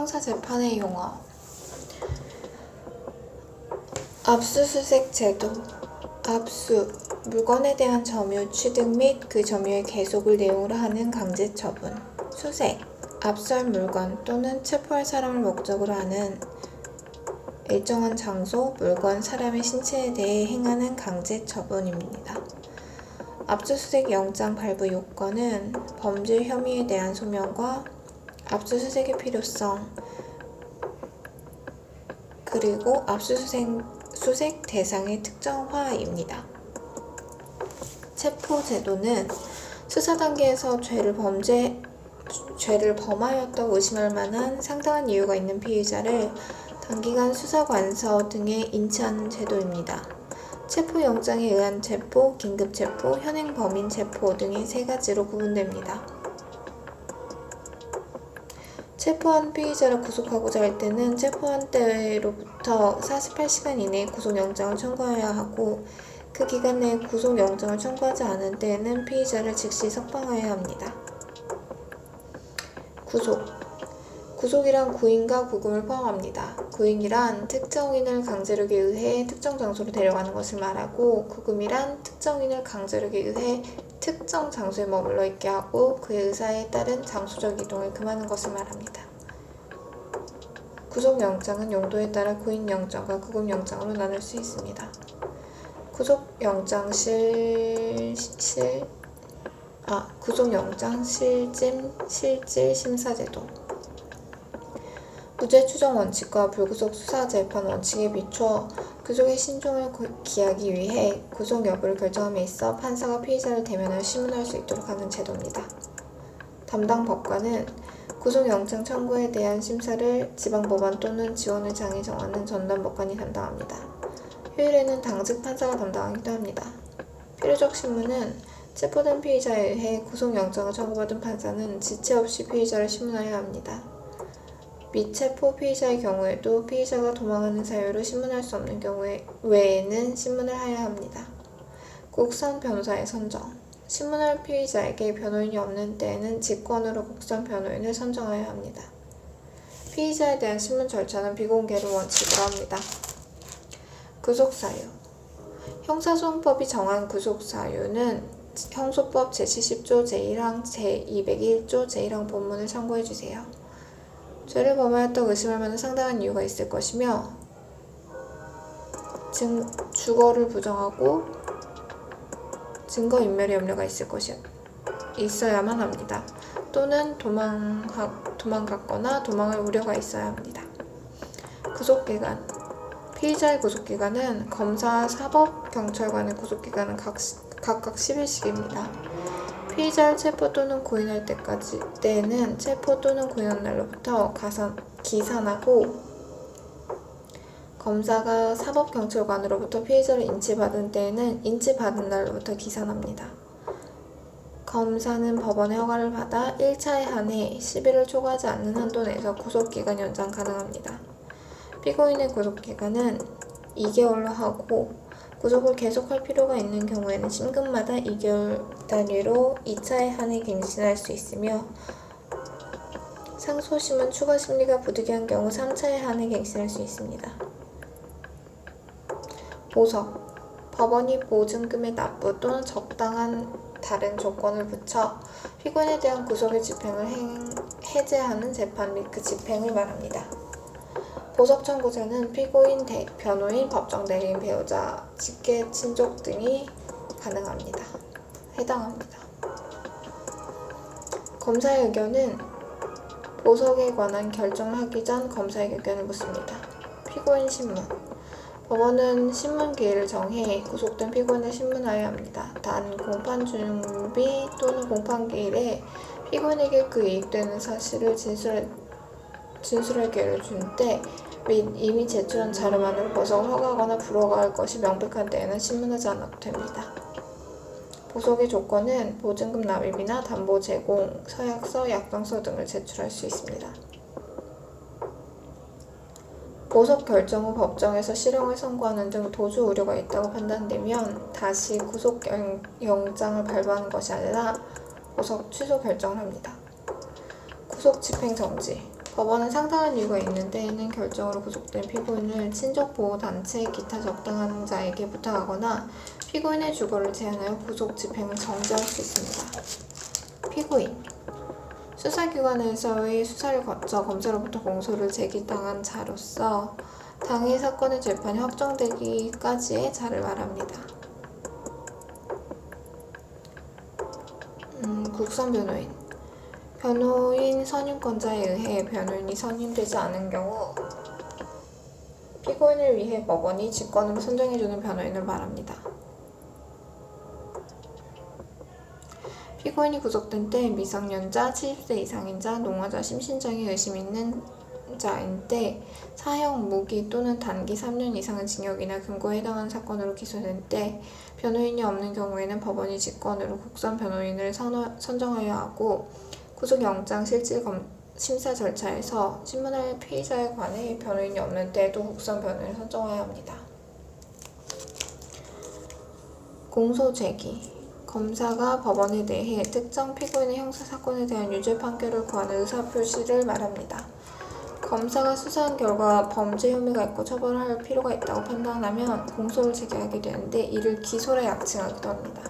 형사 재판의 용어. 압수수색 제도. 압수, 물건에 대한 점유, 취득 및 그 점유의 계속을 내용으로 하는 강제 처분. 수색, 압수할 물건 또는 체포할 사람을 목적으로 하는 일정한 장소, 물건, 사람의 신체에 대해 행하는 강제 처분입니다. 압수수색 영장 발부 요건은 범죄 혐의에 대한 소명과 압수수색의 필요성, 그리고 압수수색 대상의 특정화입니다. 체포제도는 수사 단계에서 죄를 범하였다고 의심할 만한 상당한 이유가 있는 피의자를 단기간 수사관서 등에 인치하는 제도입니다. 체포영장에 의한 체포, 긴급체포, 현행범인 체포 등의 세 가지로 구분됩니다. 체포한 피의자를 구속하고자 할 때는 체포한 때로부터 48시간 이내에 구속영장을 청구해야 하고, 그 기간 내에 구속영장을 청구하지 않은 때에는 피의자를 즉시 석방해야 합니다. 구속이란 구인과 구금을 포함합니다. 구인이란 특정인을 강제력에 의해 특정 장소로 데려가는 것을 말하고, 구금이란 특정인을 강제력에 의해 특정 장소에 머물러 있게 하고 그의 의사에 따른 장소적 이동을 금하는 것을 말합니다. 구속영장은 용도에 따라 구인영장과 구금영장으로 나눌 수 있습니다. 구속영장 실질 심사제도. 무죄 추정 원칙과 불구속 수사 재판 원칙에 비춰 구속의 신중을 기하기 위해 구속 여부를 결정함에 있어 판사가 피의자를 대면하여 심문할 수 있도록 하는 제도입니다. 담당 법관은 구속영장 청구에 대한 심사를 지방법원 또는 지원의장이 정하는 전담법관이 담당합니다. 휴일에는 당직 판사가 담당하기도 합니다. 필요적 신문은 체포된 피의자에 의해 구속영장을 청구받은 판사는 지체 없이 피의자를 심문하여야 합니다. 미체포 피의자의 경우에도 피의자가 도망하는 사유로 신문할 수 없는 경우에 외에는 신문을 하여야 합니다. 국선 변호사의 선정. 신문할 피의자에게 변호인이 없는 때에는 직권으로 국선 변호인을 선정하여야 합니다. 피의자에 대한 신문 절차는 비공개를 원칙으로 합니다. 구속사유. 형사소송법이 정한 구속사유는 형소법 제70조 제1항 제201조 제1항 본문을 참고해주세요. 죄를 범하였다고 의심할 만한 상당한 이유가 있을 것이며, 주거를 부정하고 증거인멸의 염려가 있어야만 합니다. 또는 도망갔거나 도망할 우려가 있어야 합니다. 구속기간. 피의자의 구속기간은 검사, 사법, 경찰관의 구속기간은 각각 10일씩입니다. 피의자를 체포 또는 구인할 때는 체포 또는 구인한 날로부터 기산하고, 검사가 사법경찰관으로부터 피의자를 인치받은 때에는 인치받은 날로부터 기산합니다. 검사는 법원의 허가를 받아 1차에 한해 10일을 초과하지 않는 한도 내에서 구속기간 연장 가능합니다. 피고인의 구속기간은 2개월로 하고, 구속을 계속할 필요가 있는 경우에는 심근마다 2개월 단위로 2차에 한해 갱신할 수 있으며, 상소심은 추가 심리가 부득이한 경우 3차에 한해 갱신할 수 있습니다. 보석. 법원이 보증금의 납부 또는 적당한 다른 조건을 붙여 피고인에 대한 구속의 집행을 해제하는 재판 및 그 집행을 말합니다. 보석 청구자는 피고인, 변호인, 법정 대리인, 배우자, 직계, 친족 등이 해당합니다. 검사의 의견은 보석에 관한 결정을 하기 전 검사의 의견을 묻습니다. 피고인 신문. 법원은 신문 기일을 정해 구속된 피고인을 신문하여야 합니다. 단 공판 준비 또는 공판 기일에 피고인에게 그 이익되는 사실을 진술할 기회를 준 때 및 이미 제출한 자료만으로 보석을 허가하거나 불허가할 것이 명백한 때에는 신문하지 않아도 됩니다. 보석의 조건은 보증금 납입이나 담보 제공, 서약서, 약정서 등을 제출할 수 있습니다. 보석 결정 후 법정에서 실형을 선고하는 등 도주 우려가 있다고 판단되면 다시 구속영장을 발부하는 것이 아니라 보석 취소 결정을 합니다. 구속 집행 정지. 법원은 상당한 이유가 있는 때에는 결정으로 구속된 피고인을 친족보호단체 기타 적당한 자에게 부탁하거나 피고인의 주거를 제한하여 구속 집행을 정지할 수 있습니다. 피고인 수사기관에서의 수사를 거쳐 검사로부터 공소를 제기당한 자로서 당해 사건의 재판이 확정되기까지의 자를 말합니다. 국선 변호인 선임권자에 의해 변호인이 선임되지 않은 경우 피고인을 위해 법원이 직권으로 선정해주는 변호인을 말합니다. 피고인이 구속된 때 미성년자, 70세 이상인 자, 농화자, 심신장애 의심 있는 자인 때 사형, 무기 또는 단기 3년 이상의 징역이나 금고에 해당하는 사건으로 기소된 때 변호인이 없는 경우에는 법원이 직권으로 국선 변호인을 선정하여야 하고 구속영장 실질 심사 절차에서 신문할 피의자에 관해 변호인이 없는 때에도 국선 변호인을 선정해야 합니다. 공소 제기 검사가 법원에 대해 특정 피고인의 형사사건에 대한 유죄 판결을 구하는 의사표시를 말합니다. 검사가 수사한 결과 범죄 혐의가 있고 처벌할 필요가 있다고 판단하면 공소를 제기하게 되는데 이를 기소라 약칭하기도 합니다.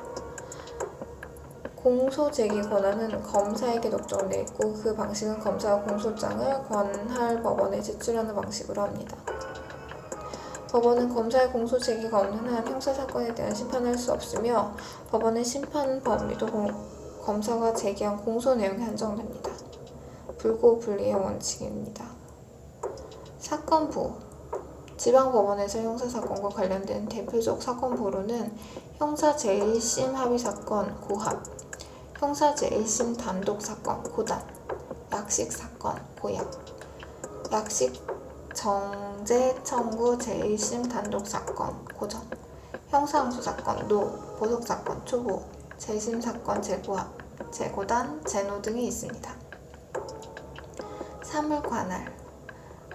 공소 제기 권한은 검사에게 독점되어 있고 그 방식은 검사가 공소장을 관할 법원에 제출하는 방식으로 합니다. 법원은 검사의 공소 제기가 없는 한 형사사건에 대한 심판을 할 수 없으며 법원의 심판 범위도 검사가 제기한 공소 내용에 한정됩니다. 불고불리의 원칙입니다. 사건부 지방법원에서 형사사건과 관련된 대표적 사건부로는 형사 제1심 합의사건 고합, 형사 제1심 단독사건 고단, 약식사건 고약, 약식 정제 청구 제1심 단독사건 고전, 형사항소사건 노, 보석사건 초보, 재심사건 재고합, 재고단, 재노 등이 있습니다. 사물관할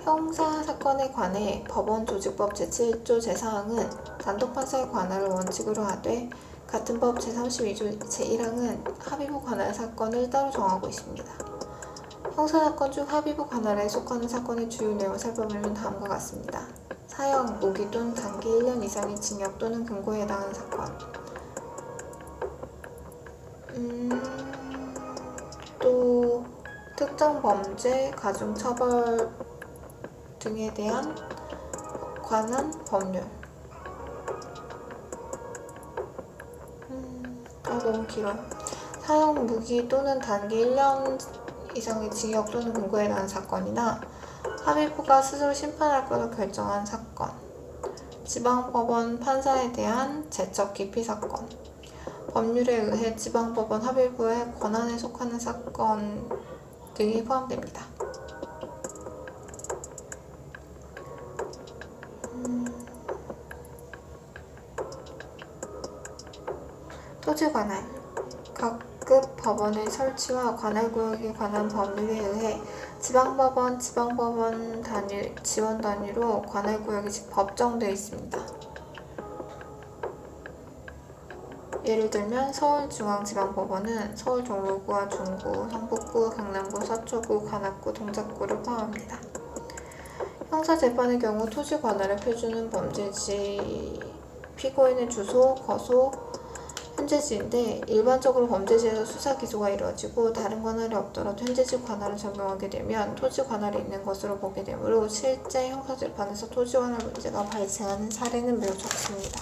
형사사건에 관해 법원조직법 제7조 제4항은 단독판사의 관할을 원칙으로 하되 같은 법 제32조 제1항은 합의부 관할 사건을 따로 정하고 있습니다. 형사사건 중 합의부 관할에 속하는 사건의 주요 내용을 살펴보면 다음과 같습니다. 사형, 무기 또는 단기 1년 이상의 징역 또는 금고에 해당하는 사건. 또 특정 범죄, 가중처벌 등에 대한 관한 법률. 너무 길어요. 사형, 무기 또는 단기 1년 이상의 징역 또는 금고에 해당하는 사건이나 합의부가 스스로 심판할 것을 결정한 사건, 지방법원 판사에 대한 제적 기피 사건, 법률에 의해 지방법원 합의부의 권한에 속하는 사건 등이 포함됩니다. 토지관할 각급 법원의 설치와 관할구역에 관한 법률에 의해 지방법원, 지방법원 단위, 지원 단위로 관할구역이 법정되어 있습니다. 예를 들면 서울중앙지방법원은 서울 종로구와 중구, 성북구, 강남구, 서초구, 관악구, 동작구를 포함합니다. 형사재판의 경우 토지 관할의 표준은 범죄지 피고인의 주소, 거소, 현재지인데 일반적으로 범죄지에서 수사 기소가 이루어지고 다른 관할이 없더라도 현재지 관할을 적용하게 되면 토지 관할이 있는 것으로 보게 되므로 실제 형사재판에서 토지 관할 문제가 발생하는 사례는 매우 적습니다.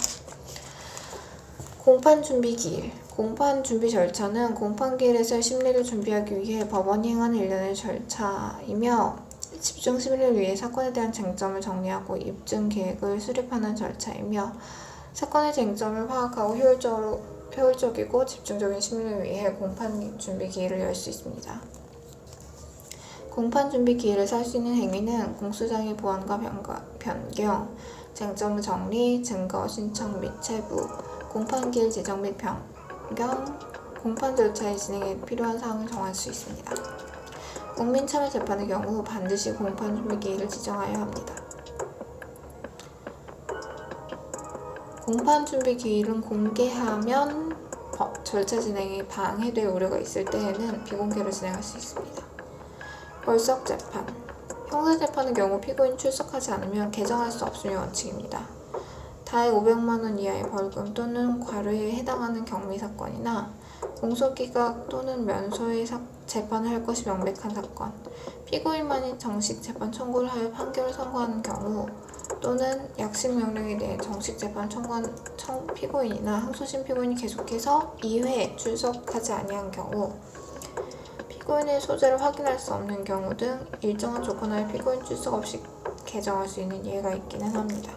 공판준비기일 공판준비 절차는 공판기일에서의 심리를 준비하기 위해 법원이 행하는 일련의 절차이며 집중 심리를 위해 사건에 대한 쟁점을 정리하고 입증 계획을 수립하는 절차이며 사건의 쟁점을 파악하고 효율적이고 집중적인 심리를 위해 공판준비기일을 열 수 있습니다. 공판준비기일에서 할 수 있는 행위는 공소장의 보완과 변경, 쟁점 정리, 증거 신청 및 체부, 공판기일 지정 및 변경, 공판 절차의 진행에 필요한 사항을 정할 수 있습니다. 국민참여재판의 경우 반드시 공판준비기일을 지정하여야 합니다. 공판준비기일은 공개하면 절차 진행이 방해될 우려가 있을 때에는 비공개로 진행할 수 있습니다. 벌석재판. 형사재판의 경우 피고인 출석하지 않으면 개정할 수 없음이 원칙입니다. 다액 500만원 이하의 벌금 또는 과료에 해당하는 경미사건이나 공소기각 또는 면소의 재판을 할 것이 명백한 사건, 피고인만이 정식 재판 청구를 하여 판결을 선고하는 경우 또는 약식 명령에 대해 정식 재판 청구한 피고인이나 항소심 피고인이 계속해서 2회 출석하지 아니한 경우, 피고인의 소재를 확인할 수 없는 경우 등 일정한 조건하에 피고인 출석 없이 개정할 수 있는 예가 있기는 합니다.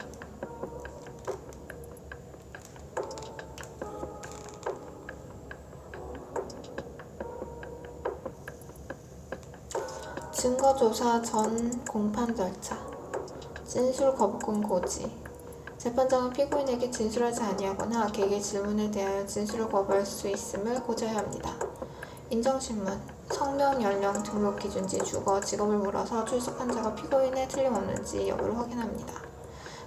증거조사 전 공판 절차. 진술 거부권 고지. 재판장은 피고인에게 진술하지 아니하거나 그에게 질문에 대하여 진술을 거부할 수 있음을 고지해야 합니다. 인정신문. 성명, 연령, 등록기준지, 주거, 직업을 물어서 출석한 자가 피고인에 틀림없는지 여부를 확인합니다.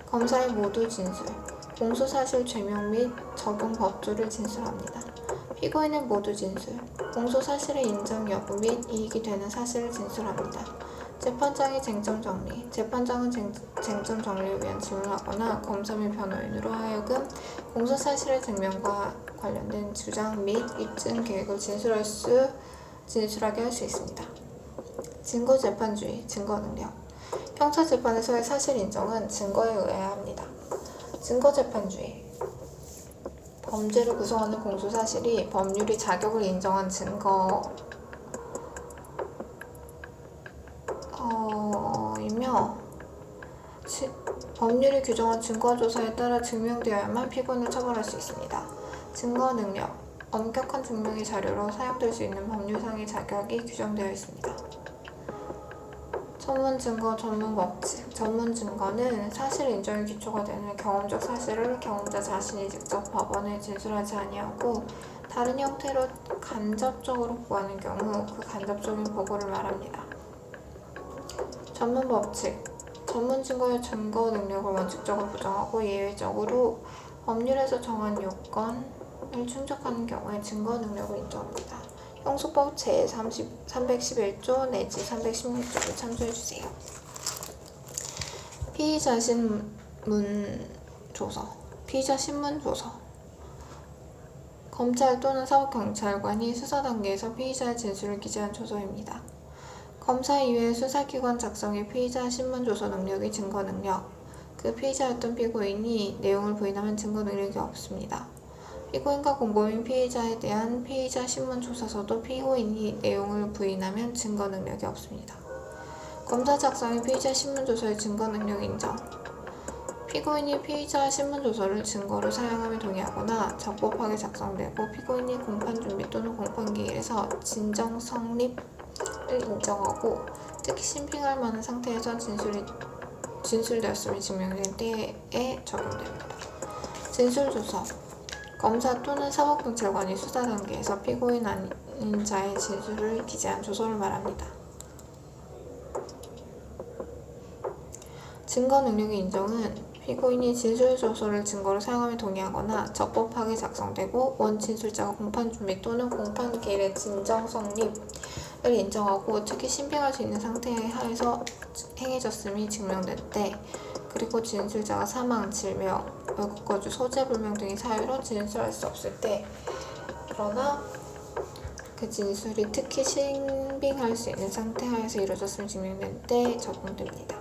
검사의 모두 진술. 공소사실 죄명 및 적용 법조를 진술합니다. 피고인의 모두 진술. 공소사실의 인정 여부 및 이익이 되는 사실을 진술합니다. 재판장의 쟁점 정리. 재판장은 쟁점 정리를 위한 질문을 하거나 검사 및 변호인으로 하여금 공소사실의 증명과 관련된 주장 및 입증 계획을 진술하게 할 수 있습니다. 증거재판주의, 증거능력. 형사재판에서의 사실 인정은 증거에 의해야 합니다. 증거재판주의. 범죄를 구성하는 공소사실이 법률이 자격을 인정한 증거이며 법률이 규정한 증거조사에 따라 증명되어야만 피고인을 처벌할 수 있습니다. 증거능력. 엄격한 증명의 자료로 사용될 수 있는 법률상의 자격이 규정되어 있습니다. 전문증거, 전문법칙. 전문증거는 사실 인정의 기초가 되는 경험적 사실을 경험자 자신이 직접 법원에 진술하지 아니하고 다른 형태로 간접적으로 구하는 경우 그 간접적인 보고를 말합니다. 전문법칙. 전문증거의 증거 능력을 원칙적으로 부정하고 예외적으로 법률에서 정한 요건을 충족하는 경우에 증거 능력을 인정합니다. 형소법 제311조 내지 316조를 참조해주세요. 피의자 신문조서. 검찰 또는 사법경찰관이 수사 단계에서 피의자의 진술을 기재한 조서입니다. 검사 이외의 수사기관 작성의 피의자 신문조서 능력이 증거 능력. 그 피의자였던 피고인이 내용을 부인하면 증거 능력이 없습니다. 피고인과 공범인 피의자에 대한 피의자 신문조사서도 피고인이 내용을 부인하면 증거 능력이 없습니다. 검사 작성의 피의자 신문조서의 증거 능력 인정. 피고인이 피의자 신문조서를 증거로 사용함에 동의하거나 적법하게 작성되고 피고인이 공판준비 또는 공판기일에서 진정 성립을 인정하고 특히 심핑할 만한 상태에서 진술되었음이 증명된 때에 적용됩니다. 진술조서. 검사 또는 사법경찰관이 수사 단계에서 피고인 아닌 자의 진술을 기재한 조서를 말합니다. 증거 능력의 인정은 피고인이 진술조서를 증거로 사용함에 동의하거나 적법하게 작성되고 원진술자가 공판준비 또는 공판기일의 진정 성립을 인정하고 특히 심평할 수 있는 상태에 하에서 행해졌음이 증명된 때, 그리고 진술자가 사망, 질명, 외국거주, 소재불명 등의 사유로 진술할 수 없을 때, 그러나 그 진술이 특히 신빙할 수 있는 상태 하에서 이루어졌음이 증명된 때 적용됩니다.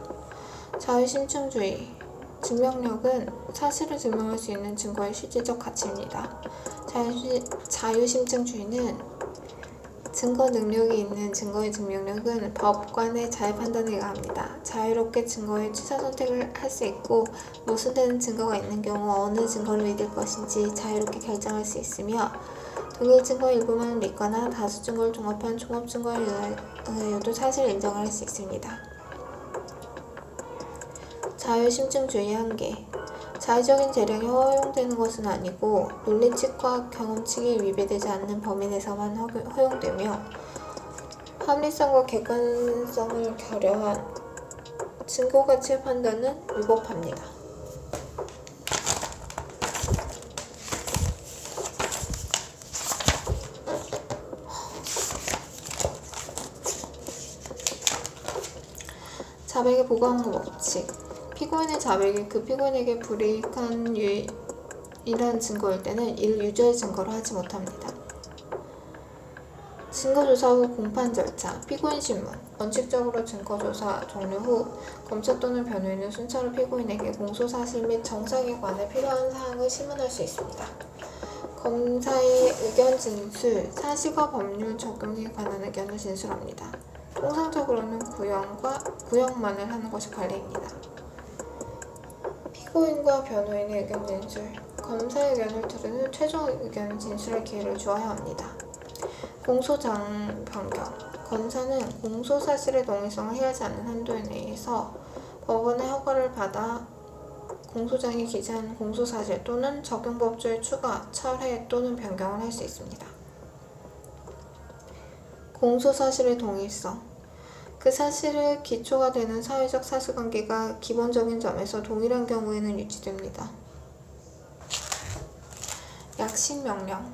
자유심증주의. 증명력은 사실을 증명할 수 있는 증거의 실질적 가치입니다. 자유심증주의는 증거 능력이 있는 증거의 증명력은 법관의 자유 판단에 의합니다. 자유롭게 증거의 취사 선택을 할 수 있고 모순되는 증거가 있는 경우 어느 증거를 믿을 것인지 자유롭게 결정할 수 있으며 동일 증거의 일부만 믿거나 다수 증거를 종합한 종합 증거에 의하여도 사실을 인정을 할 수 있습니다. 자유심증주의의 한계. 자의적인 재량이 허용되는 것은 아니고 논리칙과 경험칙이 위배되지 않는 범위 내에서만 허용되며 합리성과 객관성을 결여한 증거가치의 판단은 위법합니다. 자백의 보강 법칙. 피고인의 자백이 그 피고인에게 불이익한 유일한 증거일 때는 이를 유죄의 증거로 하지 못합니다. 증거조사 후 공판 절차. 피고인 신문. 원칙적으로 증거조사 종료 후 검사 또는 변호인은 순차로 피고인에게 공소사실 및 정상에 관해 필요한 사항을 신문할 수 있습니다. 검사의 의견 진술. 사실과 법률 적용에 관한 의견을 진술합니다. 통상적으로는 구형만을 하는 것이 관례입니다. 피고인과 변호인의 의견 진술. 검사의 의견을 들은 후 최종 의견을 진술할 기회를 주어야 합니다. 공소장 변경. 검사는 공소사실의 동일성을 해하지 않는 한도에 내에서 법원의 허가를 받아 공소장에 기재한 공소사실 또는 적용법조의 추가, 철회 또는 변경을 할 수 있습니다. 공소사실의 동일성. 그 사실의 기초가 되는 사회적 사실관계가 기본적인 점에서 동일한 경우에는 유지됩니다. 약식명령.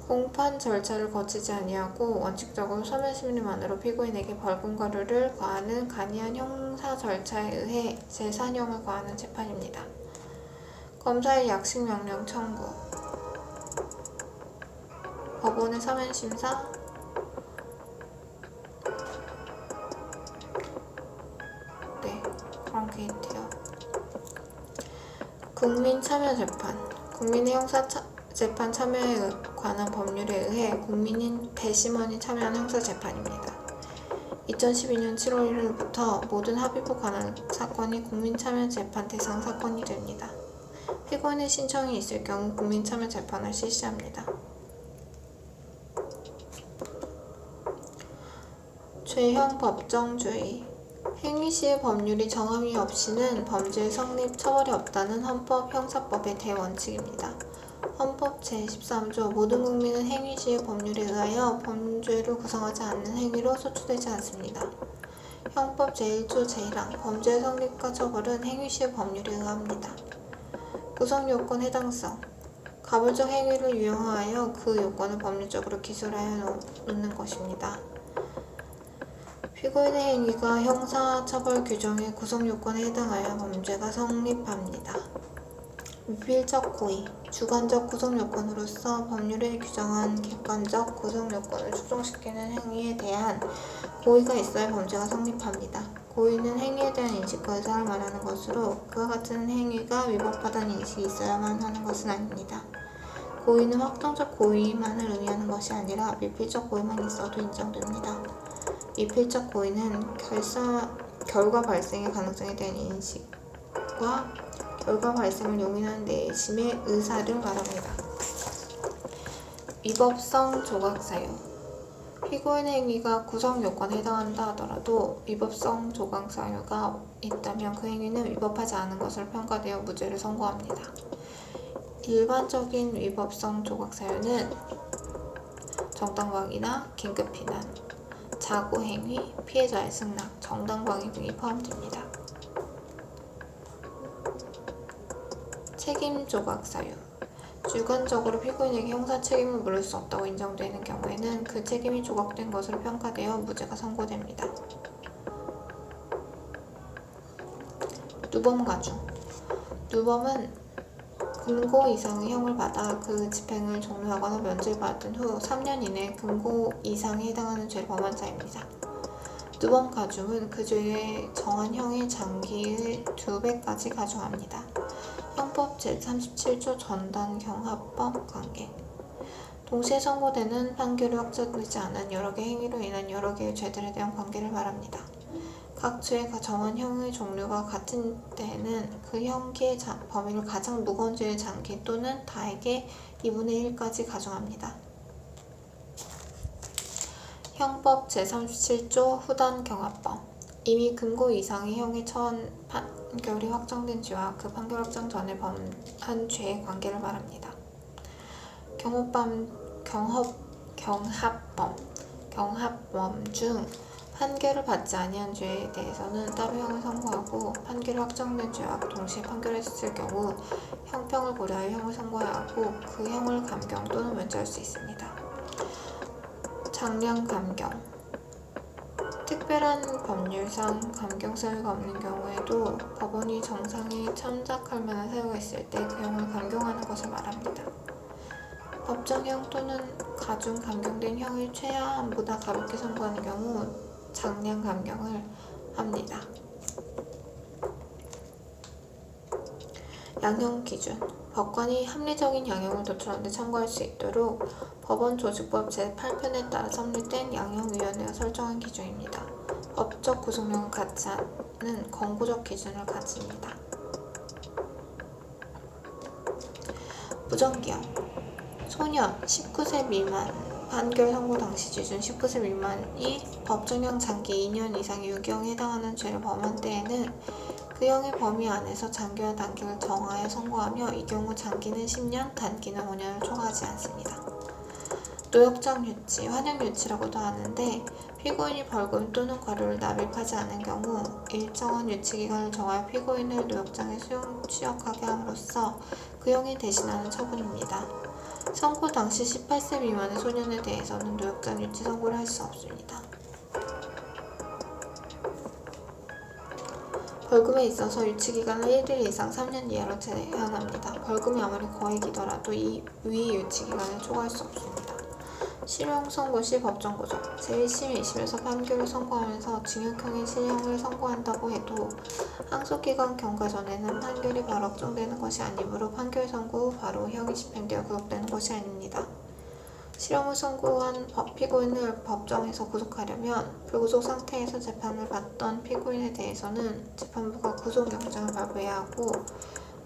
공판 절차를 거치지 아니하고 원칙적으로 서면 심리만으로 피고인에게 벌금과료를 과하는 간이한 형사 절차에 의해 제4형을 과하는 재판입니다. 검사의 약식명령 청구. 법원의 서면 심사. 그렇게 있대요. 국민참여재판. 국민의 형사재판 참여에 관한 법률에 의해 국민인 배심원이 참여한 형사재판입니다. 2012년 7월 1일부터 모든 합의부 관한 사건이 국민참여재판 대상 사건이 됩니다. 피고인의 신청이 있을 경우 국민참여재판을 실시합니다. 죄형 법정주의. 행위시의 법률이 정함이 없이는 범죄의 성립, 처벌이 없다는 헌법 형사법의 대원칙입니다. 헌법 제13조 모든 국민은 행위시의 법률에 의하여 범죄를 구성하지 않는 행위로 소추되지 않습니다. 형법 제1조 제1항 범죄의 성립과 처벌은 행위시의 법률에 의합니다. 구성요건 해당성. 가불적 행위를 유형화하여 그 요건을 법률적으로 기술하여 놓는 것입니다. 피고인의 행위가 형사처벌 규정의 구성요건에 해당하여 범죄가 성립합니다. 미필적 고의. 주관적 구성요건으로서 법률에 규정한 객관적 구성요건을 충족시키는 행위에 대한 고의가 있어야 범죄가 성립합니다. 고의는 행위에 대한 인식과 의사를 말하는 것으로 그와 같은 행위가 위법하다는 인식이 있어야만 하는 것은 아닙니다. 고의는 확정적 고의만을 의미하는 것이 아니라 미필적 고의만 있어도 인정됩니다. 미필적 고의는 결과 발생의 가능성에 대한 인식과 결과 발생을 용인하는 내심의 의사를 말합니다. 위법성 조각사유. 피고인의 행위가 구성 요건에 해당한다 하더라도 위법성 조각사유가 있다면 그 행위는 위법하지 않은 것으로 평가되어 무죄를 선고합니다. 일반적인 위법성 조각사유는 정당방위나 긴급피난, 자고행위, 피해자의 승낙, 정당방위 등이 포함됩니다. 책임 조각사유. 주관적으로 피고인에게 형사 책임을 물을 수 없다고 인정되는 경우에는 그 책임이 조각된 것으로 평가되어 무죄가 선고됩니다. 누범가중. 누범은 금고 이상의 형을 받아 그 집행을 종료하거나 면제받은 후 3년 이내 금고 이상에 해당하는 죄를 범한 자입니다. 누범 가중은 그 죄에 정한 형의 장기의 2배까지 가중합니다. 형법 제37조 전단경합법 관계. 동시에 선고되는 판결이 확정되지 않은 여러 개의 행위로 인한 여러 개의 죄들에 대한 관계를 말합니다. 각 죄의 정한 형의 종류가 같은 때에는 그 형기의 범위를 가장 무거운 죄의 장기 또는 다에게 2분의 1까지 가중합니다. 형법 제37조 후단경합법. 이미 금고 이상의 형에 처한 판결이 확정된 죄와 그 판결 확정 전에 범한 죄의 관계를 말합니다. 경합범 중 판결을 받지 아니한 죄에 대해서는 따로 형을 선고하고 판결이 확정된 죄와 동시에 판결했을 경우 형평을 고려하여 형을 선고해야 하고 그 형을 감경 또는 면제할 수 있습니다. 장량 감경. 특별한 법률상 감경 사유가 없는 경우에도 법원이 정상에 참작할 만한 사유가 있을 때 그 형을 감경하는 것을 말합니다. 법정형 또는 가중 감경된 형을 최하한보다 가볍게 선고하는 경우 장량 감경을 합니다. 양형 기준. 법관이 합리적인 양형을 도출하는 데 참고할 수 있도록 법원 조직법 제8편에 따라 성립된 양형위원회가 설정한 기준입니다. 법적 구속력을 갖지 않는 권고적 기준을 가집니다. 무전기형. 소년 19세 미만 판결 선고 당시 기준 19세 미만이 법정형 장기 2년 이상의 유기형에 해당하는 죄를 범한 때에는 그 형의 범위 안에서 장기와 단기를 정하여 선고하며 이 경우 장기는 10년, 단기는 5년을 초과하지 않습니다. 노역장 유치, 환영 유치라고도 하는데 피고인이 벌금 또는 과료를 납입하지 않은 경우 일정한 유치기간을 정하여 피고인을 노역장에 취역하게 함으로써 그 형이 대신하는 처분입니다. 선고 당시 18세 미만의 소년에 대해서는 노역장 유치 선고를 할 수 없습니다. 벌금에 있어서 유치기간을 1일 이상 3년 이하로 제한합니다. 벌금이 아무리 거액이더라도 이 위 유치기간을 초과할 수 없습니다. 실형 선고 시 법정 구속. 제1심, 2심에서 판결을 선고하면서 징역형의 실형을 선고한다고 해도 항소기간 경과 전에는 판결이 바로 확정되는 것이 아니므로 판결 선고 후 바로 형이 집행되어 구속되는 것이 아닙니다. 실형을 선고한 피고인을 법정에서 구속하려면 불구속 상태에서 재판을 받던 피고인에 대해서는 재판부가 구속영장을 발부해야 하고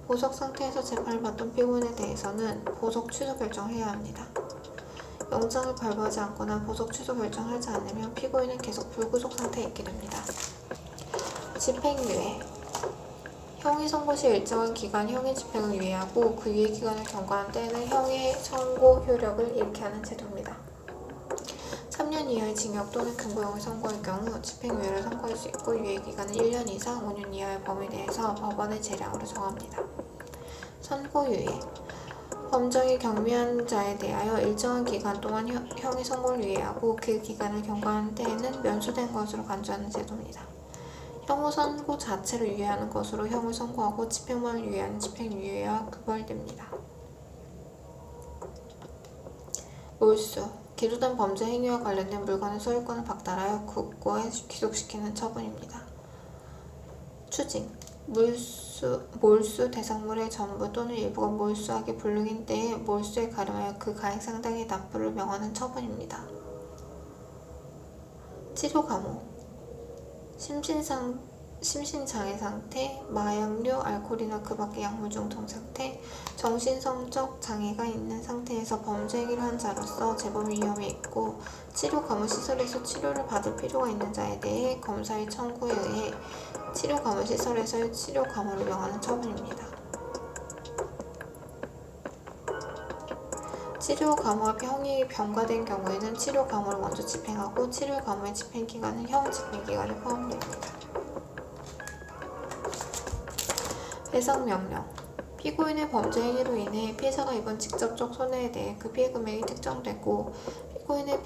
보석 상태에서 재판을 받던 피고인에 대해서는 보석 취소 결정을 해야 합니다. 영장을 발부하지 않거나 보석 취소 결정을 하지 않으면 피고인은 계속 불구속 상태에 있게 됩니다. 집행유예. 형이 선고 시 일정한 기간 형의 집행을 유예하고 그 유예 기간을 경과한 때에는 형의 선고 효력을 잃게 하는 제도입니다. 3년 이하의 징역 또는 금고형을 선고할 경우 집행유예를 선고할 수 있고 유예 기간은 1년 이상 5년 이하의 범위 내에서 법원의 재량으로 정합니다. 선고유예. 범정이 경미한 자에 대하여 일정한 기간 동안 형의 선고를 유예하고 그 기간을 경과한 때에는 면수된 것으로 간주하는 제도입니다. 형의 선고 자체를 유예하는 것으로 형을 선고하고 집행만을 유예하는 집행유예와 구별됩니다. 몰수. 기소된 범죄 행위와 관련된 물건의 소유권을 박탈하여 국고에 귀속시키는 처분입니다. 추징. 몰수 대상물의 전부 또는 일부가 몰수하게 불능인 때에 몰수에 가름하여 그 가액 상당의 납부를 명하는 처분입니다. 치료 감호. 심신장애 상태, 마약류, 알코올이나 그 밖의 약물 중독 상태, 정신성적 장애가 있는 상태에서 범죄 행위를 한 자로서 재범 위험이 있고 치료 감호 시설에서 치료를 받을 필요가 있는 자에 대해 검사의 청구에 의해 치료 감호 시설에서의 치료 감호를 명하는 처분입니다. 치료 감호와 형이 병과된 경우에는 치료 감호를 먼저 집행하고 치료 감호의 집행 기간은 형 집행 기간에 포함됩니다. 배상 명령. 피고인의 범죄 행위로 인해 피해자가 입은 직접적 손해에 대해 그 피해 금액이 특정되고 피고인의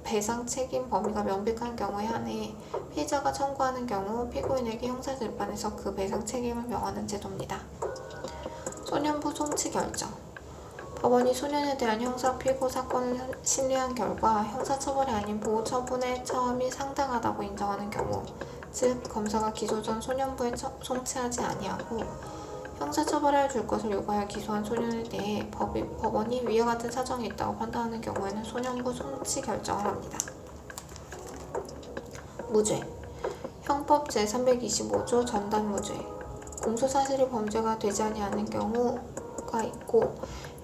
배상 책임 범위가 명백한 경우에 한해 피해자가 청구하는 경우 피고인에게 형사재판에서 그 배상 책임을 명하는 제도입니다. 소년부 송치 결정. 법원이 소년에 대한 형사 피고 사건을 심리한 결과 형사처벌이 아닌 보호처분의 처음이 상당하다고 인정하는 경우, 즉 검사가 기소 전 소년부에 송치하지 아니하고 형사처벌을 줄 것을 요구하여 기소한 소년에 대해 법원이 위와 같은 사정이 있다고 판단하는 경우에는 소년부 송치 결정을 합니다. 무죄. 형법 제325조 전단무죄. 공소사실이 범죄가 되지 아니하는 경우가 있고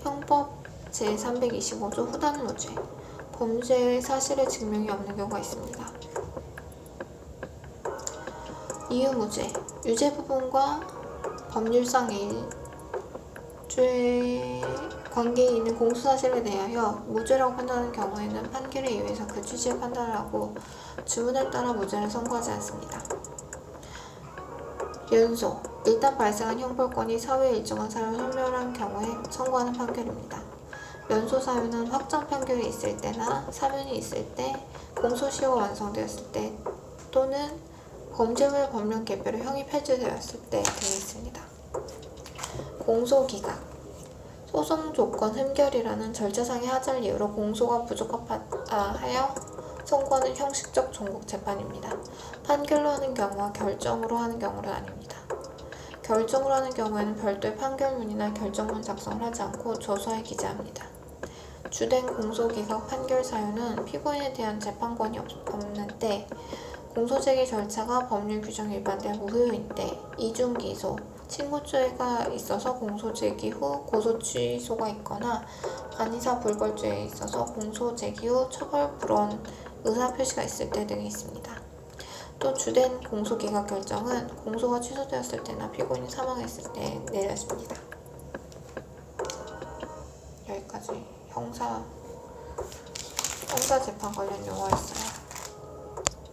형법 제325조 후단무죄. 범죄의 사실의 증명이 없는 경우가 있습니다. 이유무죄. 유죄 부분과 법률상 죄 관계에 있는 공소사실에 대하여 무죄라고 판단하는 경우에는 판결에 의해서 그 취지의 판단을 하고 주문에 따라 무죄를 선고하지 않습니다. 연소. 일단 발생한 형벌권이 사후에 일정한 사유를 소멸한 경우에 선고하는 판결입니다. 연소 사유는 확정 판결이 있을 때나 사면이 있을 때, 공소시효가 완성되었을 때 또는 범죄물 법령 개별로 형이 폐지되었을 때 등이 있습니다. 공소기각 소송 조건 흠결이라는 절차상의 하자를 이유로 공소가 부적합하다 하여 선고하는 형식적 종국 재판입니다. 판결로 하는 경우와 결정으로 하는 경우는 아닙니다. 결정으로 하는 경우에는 별도의 판결문이나 결정문 작성을 하지 않고 조서에 기재합니다. 주된 공소기각 판결 사유는 피고인에 대한 재판권이 없는 때, 공소제기 절차가 법률 규정 위반된 무효인 때, 이중기소, 친고죄가 있어서 공소제기 후 고소 취소가 있거나 반의사 불벌죄에 있어서 공소제기 후 처벌 불원 의사표시가 있을 때 등이 있습니다. 또 주된 공소기각 결정은 공소가 취소되었을 때나 피고인이 사망했을 때 내려집니다. 여기까지 형사재판 관련 용어였어요.